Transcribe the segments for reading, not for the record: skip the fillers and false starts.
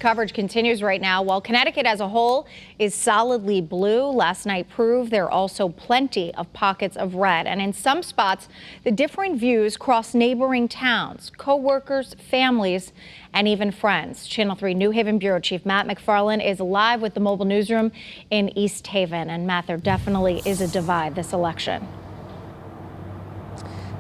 Coverage continues right now. While Connecticut as a whole is solidly blue, last night proved there are also plenty of pockets of red. And in some spots, the differing views cross neighboring towns, co-workers, families, and even friends. Channel 3 New Haven Bureau Chief Matt McFarland is live with the mobile newsroom in East Haven. And Matt, there definitely is a divide this election.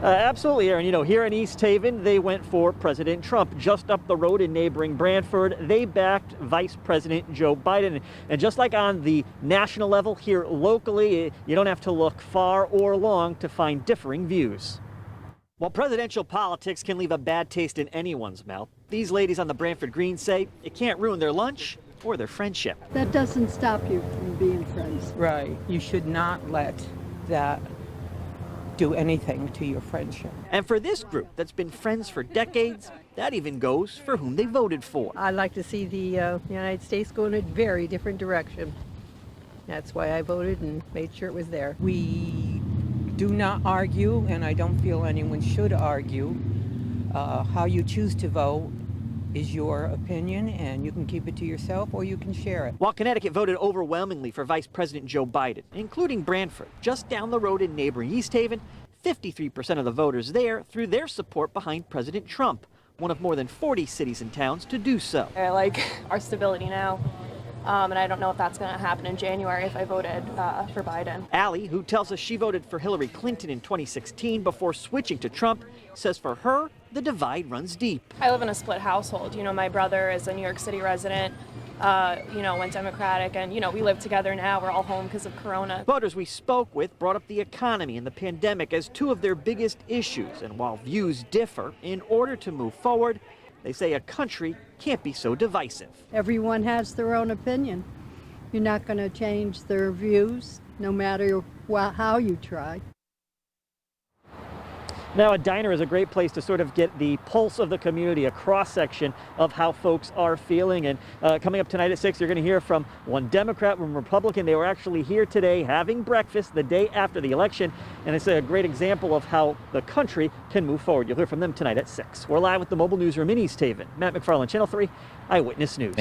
Absolutely, Aaron. You know, here in East Haven, they went for President Trump. Just up the road in neighboring Branford, they backed Vice President Joe Biden. And just like on the national level, here locally, you don't have to look far or long to find differing views. While presidential politics can leave a bad taste in anyone's mouth, these ladies on the Branford Green say it can't ruin their lunch or their friendship. That doesn't stop you from being friends. Right. You should not let that do anything to your friendship. And for this group that's been friends for decades, that even goes for whom they voted for. I'd like to see the United States go in a very different direction. That's why I voted and made sure it was there. We do not argue, and I don't feel anyone should argue. How you choose to vote is your opinion, and you can keep it to yourself or you can share it. While Connecticut voted overwhelmingly for Vice President Joe Biden, including Branford, just down the road in neighboring East Haven, 53% of the voters there threw their support behind President Trump, one of more than 40 cities and towns to do so. I like our stability now, and I don't know if that's going to happen in January if I voted for Biden. Allie, who tells us she voted for Hillary Clinton in 2016 before switching to Trump, says for her, the divide runs deep. I live in a split household. You know, my brother is a New York City resident, went Democratic, and, we live together now. We're all home because of Corona. Voters we spoke with brought up the economy and the pandemic as two of their biggest issues. And while views differ, in order to move forward, they say a country can't be so divisive. Everyone has their own opinion. You're not going to change their views, no matter how you try. Now, a diner is a great place to sort of get the pulse of the community, a cross-section of how folks are feeling. And coming up tonight at 6, you're going to hear from one Democrat, one Republican. They were actually here today having breakfast the day after the election. And it's a great example of how the country can move forward. You'll hear from them tonight at 6. We're live with the mobile newsroom in East Haven. Matt McFarland, Channel 3 Eyewitness News.